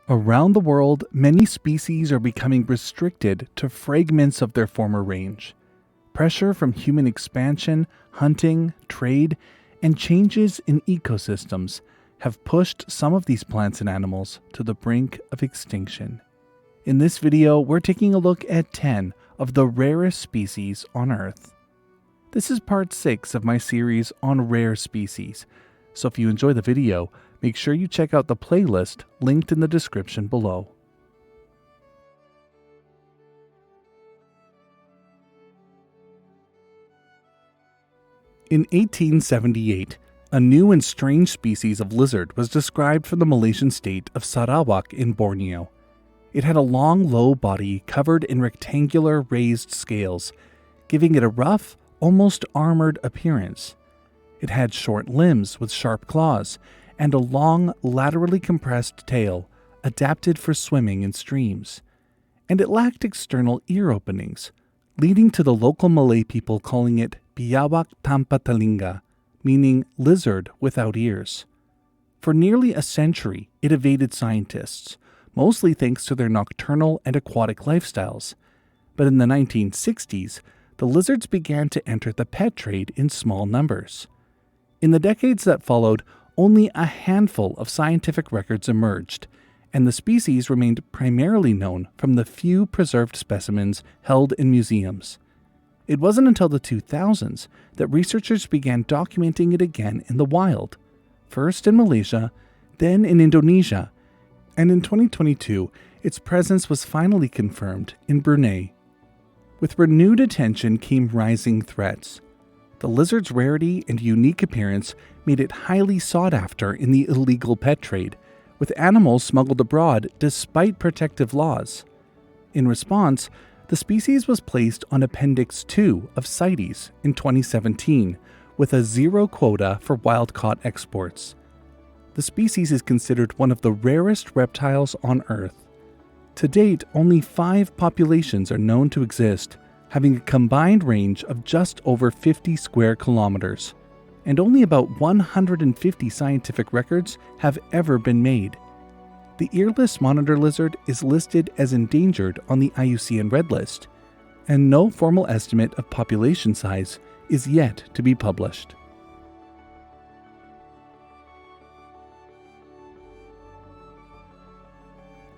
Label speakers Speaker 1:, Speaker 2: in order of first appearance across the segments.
Speaker 1: Around the world, many species are becoming restricted to fragments of their former range. Pressure from human expansion, hunting, trade, and changes in ecosystems have pushed some of these plants and animals to the brink of extinction. In this video, we're taking a look at 10 of the rarest species on Earth. This is part 6 of my series on rare species, so if you enjoy the video, make sure you check out the playlist linked in the description below. In 1878, a new and strange species of lizard was described from the Malaysian state of Sarawak in Borneo. It had a long, low body covered in rectangular raised scales, giving it a rough, almost armored appearance. It had short limbs with sharp claws and a long, laterally compressed tail adapted for swimming in streams. And it lacked external ear openings, leading to the local Malay people calling it biawak tanpa telinga, meaning lizard without ears. For nearly a century, it evaded scientists, mostly thanks to their nocturnal and aquatic lifestyles. But in the 1960s, the lizards began to enter the pet trade in small numbers. In the decades that followed, only a handful of scientific records emerged, and the species remained primarily known from the few preserved specimens held in museums. It wasn't until the 2000s that researchers began documenting it again in the wild, first in Malaysia, then in Indonesia, and in 2022, its presence was finally confirmed in Brunei. With renewed attention came rising threats. The lizard's rarity and unique appearance made it highly sought after in the illegal pet trade, with animals smuggled abroad despite protective laws. In response, the species was placed on Appendix 2 of CITES in 2017, with a zero quota for wild-caught exports. The species is considered one of the rarest reptiles on Earth. To date, only 5 populations are known to exist, having a combined range of just over 50 square kilometers, and only about 150 scientific records have ever been made. The earless monitor lizard is listed as endangered on the IUCN Red List, and no formal estimate of population size is yet to be published.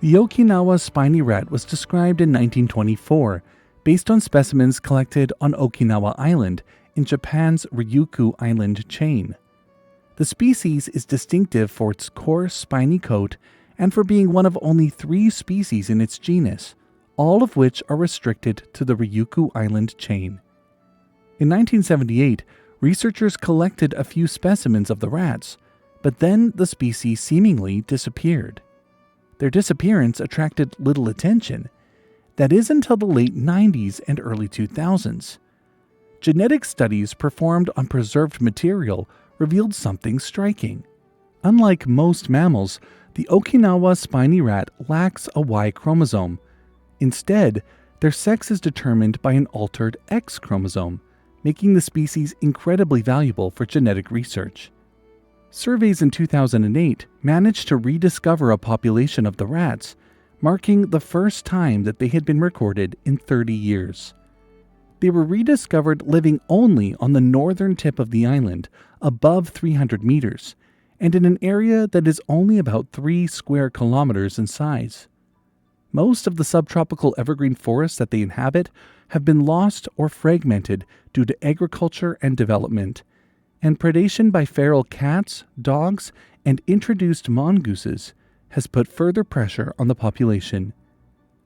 Speaker 1: The Okinawa Spiny Rat was described in 1924, based on specimens collected on Okinawa Island in Japan's Ryukyu Island chain. The species is distinctive for its coarse, spiny coat and for being one of only 3 species in its genus, all of which are restricted to the Ryukyu Island chain. In 1978, researchers collected a few specimens of the rats, but then the species seemingly disappeared. Their disappearance attracted little attention. That is until the late 90s and early 2000s. Genetic studies performed on preserved material revealed something striking. Unlike most mammals, the Okinawa spiny rat lacks a Y chromosome. Instead, their sex is determined by an altered X chromosome, making the species incredibly valuable for genetic research. Surveys in 2008 managed to rediscover a population of the rats, marking the first time that they had been recorded in 30 years. They were rediscovered living only on the northern tip of the island, above 300 meters, and in an area that is only about 3 square kilometers in size. Most of the subtropical evergreen forests that they inhabit have been lost or fragmented due to agriculture and development, and predation by feral cats, dogs, and introduced mongooses has put further pressure on the population.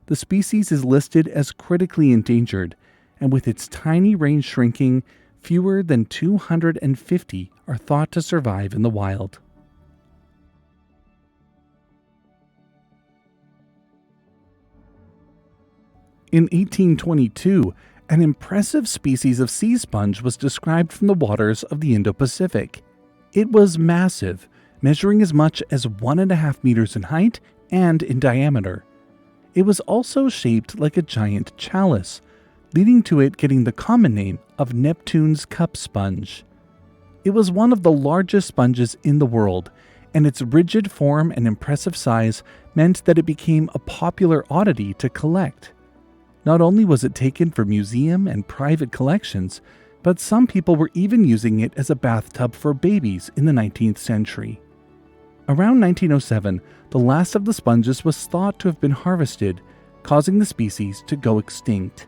Speaker 1: The species is listed as critically endangered, and with its tiny range shrinking, fewer than 250 are thought to survive in the wild. In 1822, an impressive species of sea sponge was described from the waters of the Indo-Pacific. It was massive, measuring as much as 1.5 meters in height and in diameter. It was also shaped like a giant chalice, leading to it getting the common name of Neptune's cup sponge. It was one of the largest sponges in the world and its rigid form and impressive size meant that it became a popular oddity to collect. Not only was it taken for museum and private collections, but some people were even using it as a bathtub for babies in the 19th century. Around 1907, the last of the sponges was thought to have been harvested, causing the species to go extinct.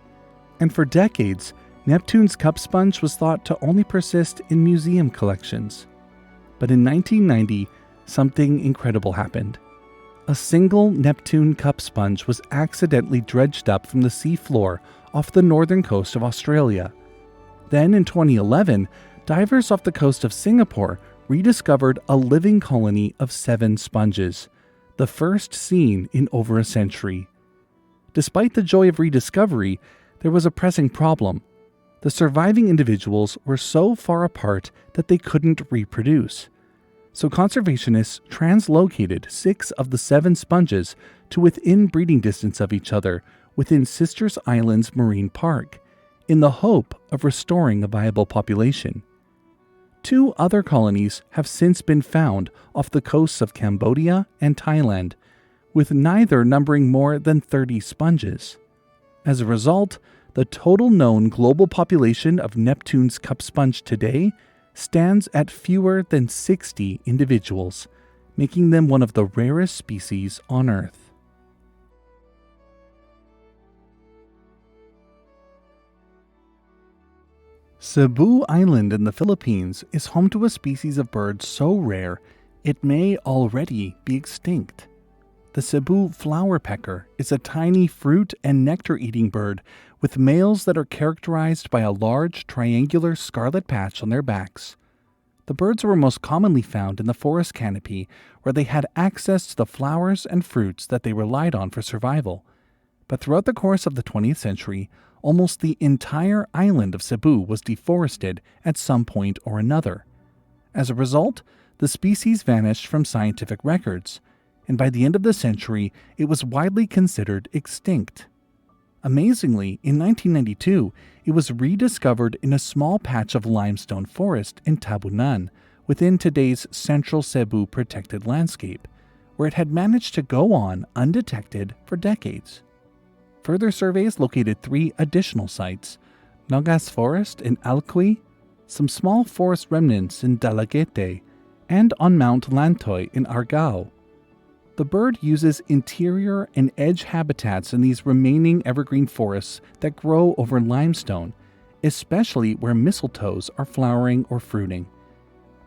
Speaker 1: And for decades, Neptune's cup sponge was thought to only persist in museum collections. But in 1990, something incredible happened. A single Neptune cup sponge was accidentally dredged up from the sea floor off the northern coast of Australia. Then in 2011, divers off the coast of Singapore rediscovered a living colony of 7 sponges, the first seen in over a century. Despite the joy of rediscovery, there was a pressing problem. The surviving individuals were so far apart that they couldn't reproduce. So conservationists translocated 6 of the 7 sponges to within breeding distance of each other within Sisters Islands Marine Park, in the hope of restoring a viable population. 2 other colonies have since been found off the coasts of Cambodia and Thailand, with neither numbering more than 30 sponges. As a result, the total known global population of Neptune's cup sponge today stands at fewer than 60 individuals, making them one of the rarest species on Earth. Cebu Island in the Philippines is home to a species of bird so rare it may already be extinct. The Cebu Flowerpicker is a tiny fruit and nectar-eating bird with males that are characterized by a large triangular scarlet patch on their backs. The birds were most commonly found in the forest canopy, where they had access to the flowers and fruits that they relied on for survival. But throughout the course of the 20th century, almost the entire island of Cebu was deforested at some point or another. As a result, the species vanished from scientific records, and by the end of the century, it was widely considered extinct. Amazingly, in 1992, it was rediscovered in a small patch of limestone forest in Tabunan, within today's central Cebu protected landscape, where it had managed to go on undetected for decades. Further surveys located 3 additional sites: Nagas Forest in Alcuy, some small forest remnants in Dalagete, and on Mount Lantoy in Argao. The bird uses interior and edge habitats in these remaining evergreen forests that grow over limestone, especially where mistletoes are flowering or fruiting.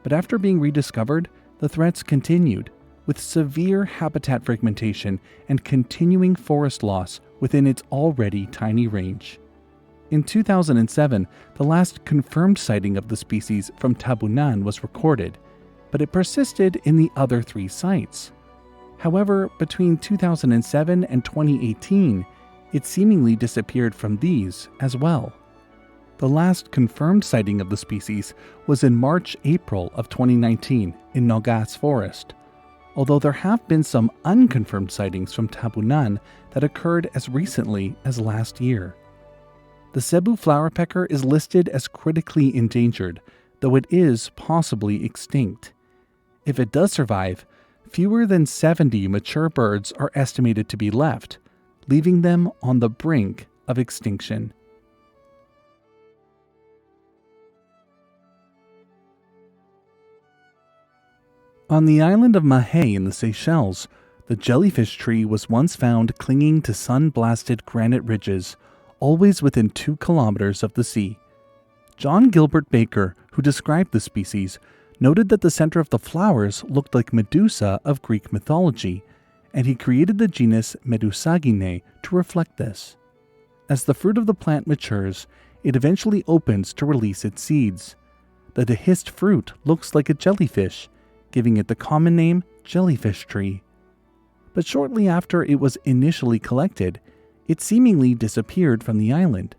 Speaker 1: But after being rediscovered, the threats continued, with severe habitat fragmentation and continuing forest loss within its already tiny range. In 2007, the last confirmed sighting of the species from Tabunan was recorded, but it persisted in the other 3 sites. However, between 2007 and 2018, it seemingly disappeared from these as well. The last confirmed sighting of the species was in March-April of 2019 in Nagas Forest, although there have been some unconfirmed sightings from Tabunan that occurred as recently as last year. The Cebu flowerpecker is listed as critically endangered, though it is possibly extinct. If it does survive, fewer than 70 mature birds are estimated to be left, leaving them on the brink of extinction. On the island of Mahé in the Seychelles, the jellyfish tree was once found clinging to sun-blasted granite ridges, always within 2 kilometers of the sea. John Gilbert Baker, who described the species, noted that the center of the flowers looked like Medusa of Greek mythology, and he created the genus Medusagyne to reflect this. As the fruit of the plant matures, it eventually opens to release its seeds. The dehisced fruit looks like a jellyfish, giving it the common name Jellyfish Tree. But shortly after it was initially collected, it seemingly disappeared from the island,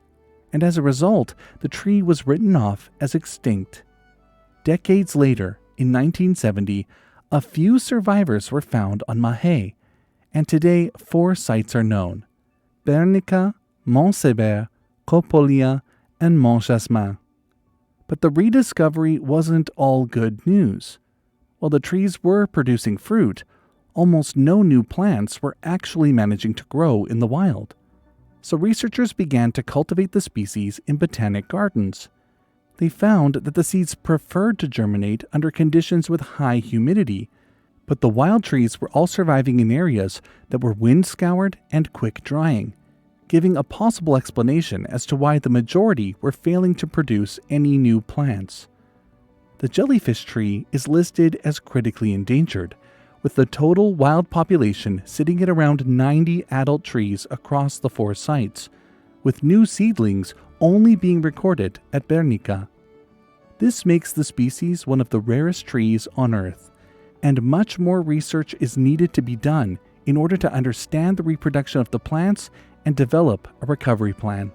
Speaker 1: and as a result, the tree was written off as extinct. Decades later, in 1970, a few survivors were found on Mahé, and today 4 sites are known: Bernica, Montseber, Copolia, and Montjasmin. But the rediscovery wasn't all good news. While the trees were producing fruit, almost no new plants were actually managing to grow in the wild. So researchers began to cultivate the species in botanic gardens. They found that the seeds preferred to germinate under conditions with high humidity, but the wild trees were all surviving in areas that were wind-scoured and quick-drying, giving a possible explanation as to why the majority were failing to produce any new plants. The jellyfish tree is listed as critically endangered, with the total wild population sitting at around 90 adult trees across the 4 sites, with new seedlings only being recorded at Bernica. This makes the species one of the rarest trees on Earth, and much more research is needed to be done in order to understand the reproduction of the plants and develop a recovery plan.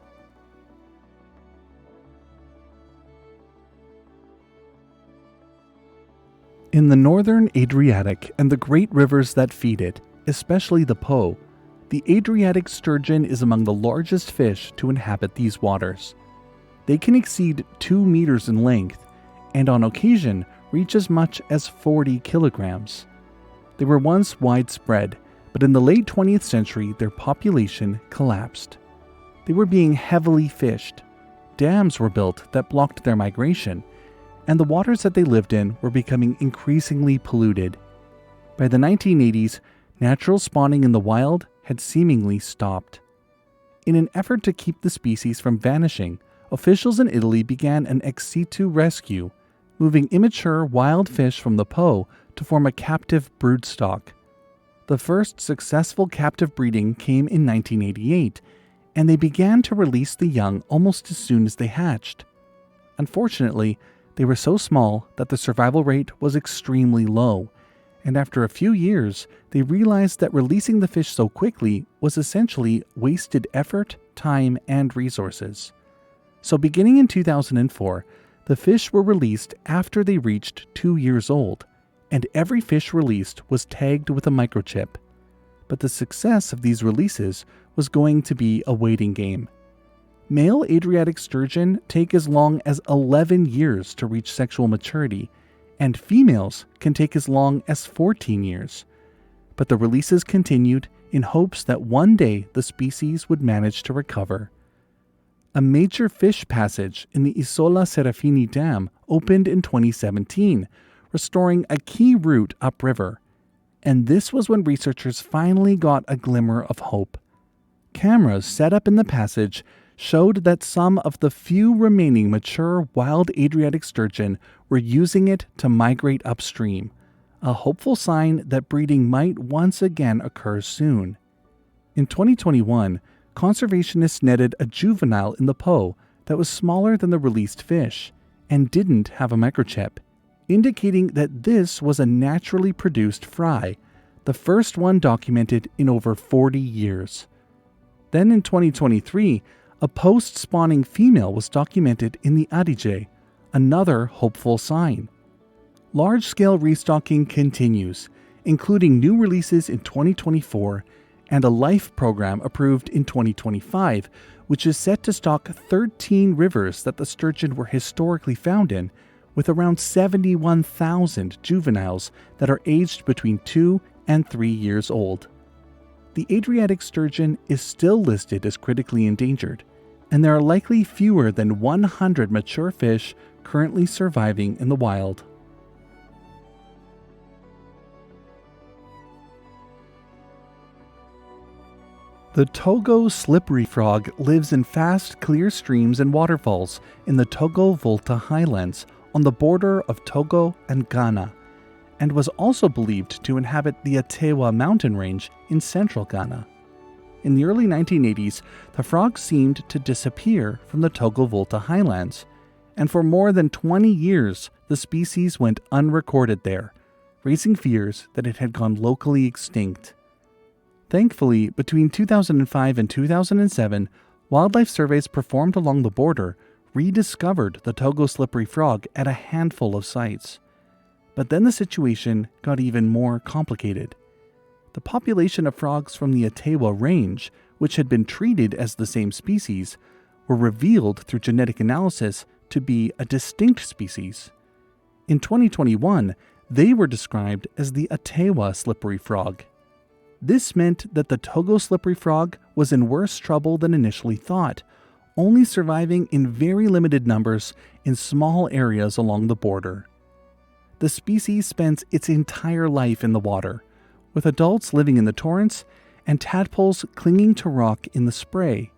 Speaker 1: In the northern Adriatic and the great rivers that feed it, especially the Po, the Adriatic sturgeon is among the largest fish to inhabit these waters. They can exceed 2 meters in length, and on occasion reach as much as 40 kilograms. They were once widespread, but in the late 20th century their population collapsed. They were being heavily fished. Dams were built that blocked their migration, and the waters that they lived in were becoming increasingly polluted. By the 1980s, natural spawning in the wild had seemingly stopped. In an effort to keep the species from vanishing, officials in Italy began an ex situ rescue, moving immature wild fish from the Po to form a captive broodstock. The first successful captive breeding came in 1988, and they began to release the young almost as soon as they hatched. Unfortunately, they were so small that the survival rate was extremely low, and after a few years, they realized that releasing the fish so quickly was essentially wasted effort, time, and resources. So beginning in 2004, the fish were released after they reached 2 years old, and every fish released was tagged with a microchip. But the success of these releases was going to be a waiting game. Male Adriatic sturgeon take as long as 11 years to reach sexual maturity, and females can take as long as 14 years. But the releases continued in hopes that one day the species would manage to recover. A major fish passage in the Isola Serafini Dam opened in 2017, restoring a key route upriver. And this was when researchers finally got a glimmer of hope. Cameras set up in the passage showed that some of the few remaining mature wild Adriatic sturgeon were using it to migrate upstream, a hopeful sign that breeding might once again occur soon. In 2021, conservationists netted a juvenile in the Po that was smaller than the released fish and didn't have a microchip, indicating that this was a naturally produced fry, the first one documented in over 40 years. Then in 2023, a post-spawning female was documented in the Adige, another hopeful sign. Large-scale restocking continues, including new releases in 2024 and a LIFE program approved in 2025, which is set to stock 13 rivers that the sturgeon were historically found in, with around 71,000 juveniles that are aged between 2 and 3 years old. The Adriatic sturgeon is still listed as critically endangered, and there are likely fewer than 100 mature fish currently surviving in the wild. The Togo slippery frog lives in fast, clear streams and waterfalls in the Togo Volta highlands on the border of Togo and Ghana, and was also believed to inhabit the Atewa mountain range in central Ghana. In the early 1980s, the frog seemed to disappear from the Togo Volta highlands, and for more than 20 years the species went unrecorded there, raising fears that it had gone locally extinct. Thankfully, between 2005 and 2007, wildlife surveys performed along the border rediscovered the Togo slippery frog at a handful of sites. But then the situation got even more complicated. The population of frogs from the Atewa range, which had been treated as the same species, were revealed through genetic analysis to be a distinct species. In 2021, They were described as the Ottawa slippery frog. This meant that the Togo slippery frog was in worse trouble than initially thought, only surviving in very limited numbers in small areas along the border. The species spends its entire life in the water, with adults living in the torrents and tadpoles clinging to rock in the spray.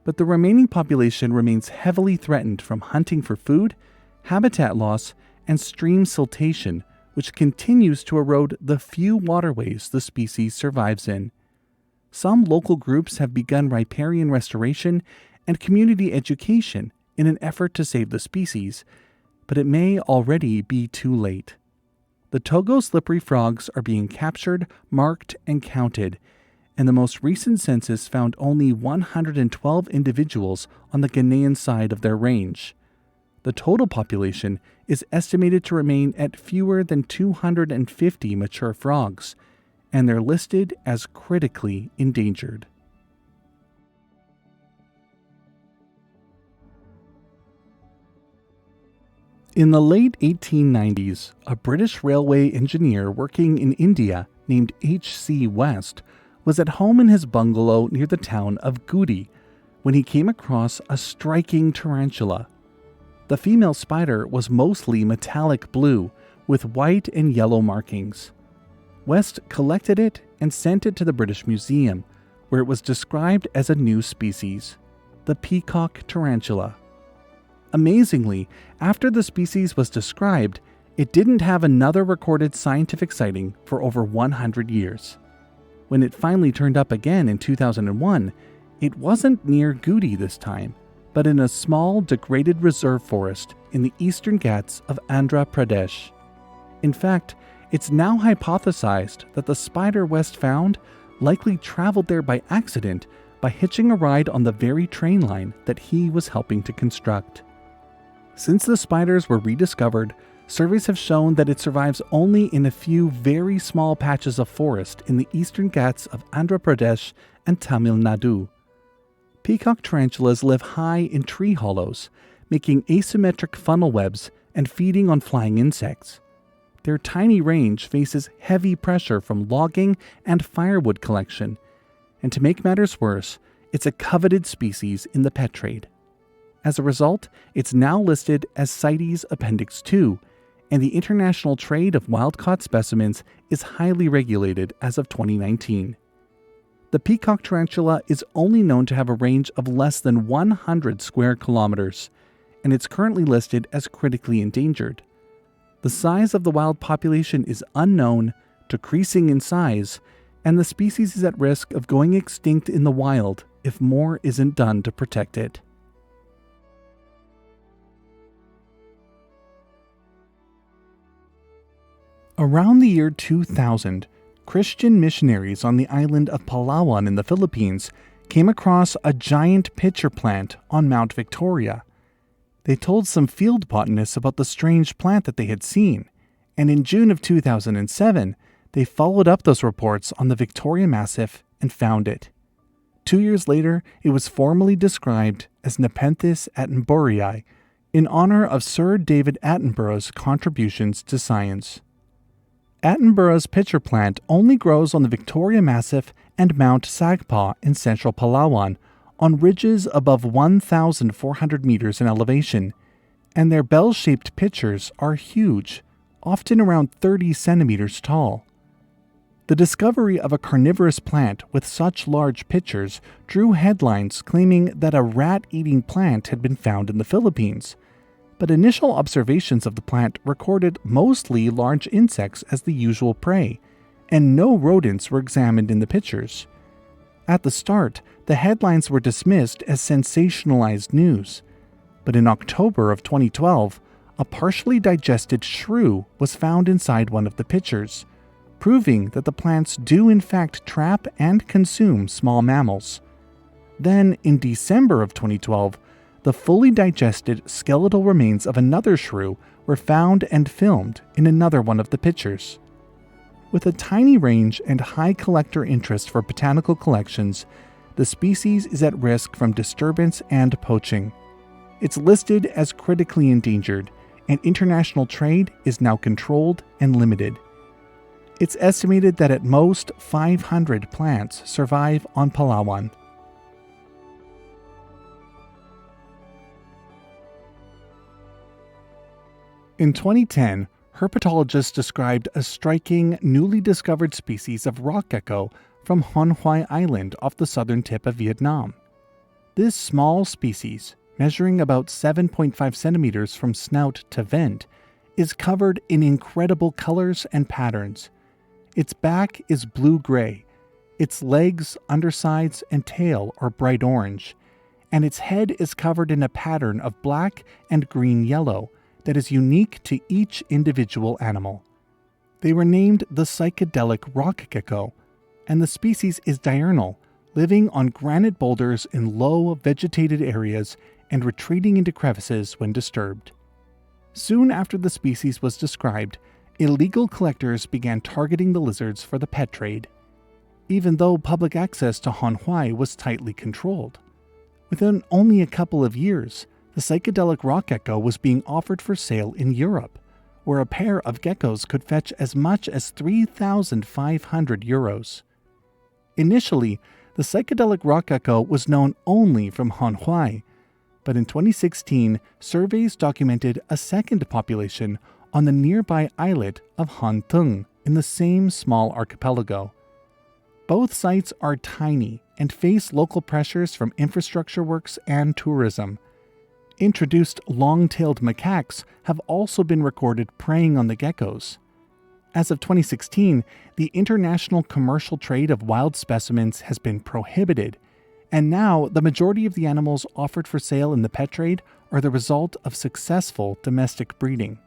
Speaker 1: But the remaining population remains heavily threatened from hunting for food, habitat loss, and stream siltation, which continues to erode the few waterways the species survives in. Some local groups have begun riparian restoration and community education in an effort to save the species, but it may already be too late. The Togo slippery frogs are being captured, marked, and counted, and the most recent census found only 112 individuals on the Ghanaian side of their range. The total population is estimated to remain at fewer than 250 mature frogs, and they're listed as critically endangered. In the late 1890s, a British railway engineer working in India named H.C. West was at home in his bungalow near the town of Goody when he came across a striking tarantula. The female spider was mostly metallic blue with white and yellow markings. West collected it and sent it to the British Museum, where it was described as a new species, the Peacock Tarantula. Amazingly, after the species was described, it didn't have another recorded scientific sighting for over 100 years. When it finally turned up again in 2001, it wasn't near Goody this time, but in a small degraded reserve forest in the eastern Ghats of Andhra Pradesh. In fact, it's now hypothesized that the spider West found likely traveled there by accident by hitching a ride on the very train line that he was helping to construct. Since the spiders were rediscovered, surveys have shown that it survives only in a few very small patches of forest in the eastern Ghats of Andhra Pradesh and Tamil Nadu. Peacock tarantulas live high in tree hollows, making asymmetric funnel webs and feeding on flying insects. Their tiny range faces heavy pressure from logging and firewood collection, and to make matters worse, it's a coveted species in the pet trade. As a result, it's now listed as CITES Appendix 2, and the international trade of wild-caught specimens is highly regulated as of 2019. The peacock tarantula is only known to have a range of less than 100 square kilometers, and it's currently listed as critically endangered. The size of the wild population is unknown, decreasing in size, and the species is at risk of going extinct in the wild if more isn't done to protect it. Around the year 2000, Christian missionaries on the island of Palawan in the Philippines came across a giant pitcher plant on Mount Victoria. They told some field botanists about the strange plant that they had seen, and in June of 2007, they followed up those reports on the Victoria Massif and found it. 2 years later, it was formally described as Nepenthes attenboroughii, in honor of Sir David Attenborough's contributions to science. Attenborough's pitcher plant only grows on the Victoria Massif and Mount Sagpaw in central Palawan, on ridges above 1,400 meters in elevation, and their bell-shaped pitchers are huge, often around 30 centimeters tall. The discovery of a carnivorous plant with such large pitchers drew headlines claiming that a rat-eating plant had been found in the Philippines, but initial observations of the plant recorded mostly large insects as the usual prey, and no rodents were examined in the pictures. At the start, the headlines were dismissed as sensationalized news, but in October of 2012, a partially digested shrew was found inside one of the pictures, proving that the plants do in fact trap and consume small mammals. Then, in December of 2012, the fully digested skeletal remains of another shrew were found and filmed in another one of the pictures. With a tiny range and high collector interest for botanical collections, the species is at risk from disturbance and poaching. It's listed as critically endangered, and international trade is now controlled and limited. It's estimated that at most 500 plants survive on Palawan. In 2010, herpetologists described a striking, newly discovered species of rock gecko from Hon Hai Island off the southern tip of Vietnam. This small species, measuring about 7.5 centimeters from snout to vent, is covered in incredible colors and patterns. Its back is blue-gray, its legs, undersides, and tail are bright orange, and its head is covered in a pattern of black and green-yellow that is unique to each individual animal. They were named the Psychedelic rock gecko, and the species is diurnal, living on granite boulders in low, vegetated areas and retreating into crevices when disturbed. Soon after the species was described, illegal collectors began targeting the lizards for the pet trade, even though public access to Hon Hai was tightly controlled. Within only a couple of years, the psychedelic rock gecko was being offered for sale in Europe, where a pair of geckos could fetch as much as 3,500 euros. Initially, the psychedelic rock gecko was known only from Hon Hai, but in 2016, surveys documented a second population on the nearby islet of Han Tung in the same small archipelago. Both sites are tiny and face local pressures from infrastructure works and tourism. Introduced long-tailed macaques have also been recorded preying on the geckos. As of 2016, the international commercial trade of wild specimens has been prohibited, and now the majority of the animals offered for sale in the pet trade are the result of successful domestic breeding.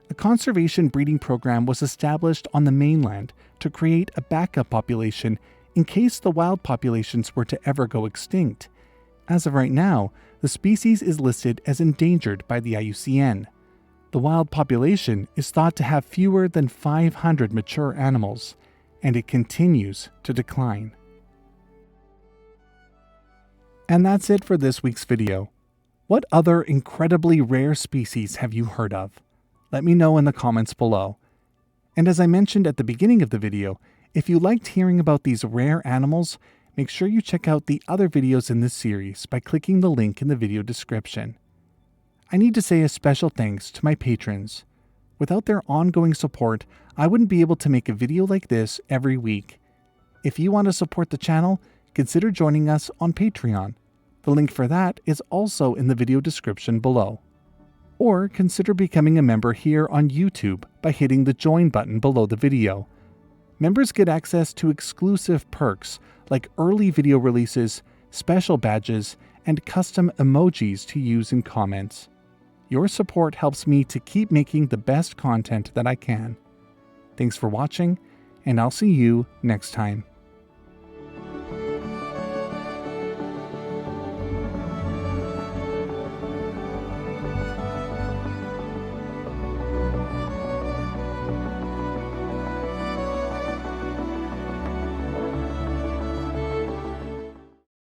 Speaker 1: A conservation breeding program was established on the mainland to create a backup population in case the wild populations were to ever go extinct. As of right now, the species is listed as endangered by the IUCN. The wild population is thought to have fewer than 500 mature animals, and it continues to decline. And that's it for this week's video. What other incredibly rare species have you heard of? Let me know in the comments below. And as I mentioned at the beginning of the video, if you liked hearing about these rare animals, make sure you check out the other videos in this series by clicking the link in the video description. I need to say a special thanks to my patrons. Without their ongoing support, I wouldn't be able to make a video like this every week. If you want to support the channel, consider joining us on Patreon. The link for that is also in the video description below. Or consider becoming a member here on YouTube by hitting the join button below the video. Members get access to exclusive perks like early video releases, special badges, and custom emojis to use in comments. Your support helps me to keep making the best content that I can. Thanks for watching, and I'll see you next time.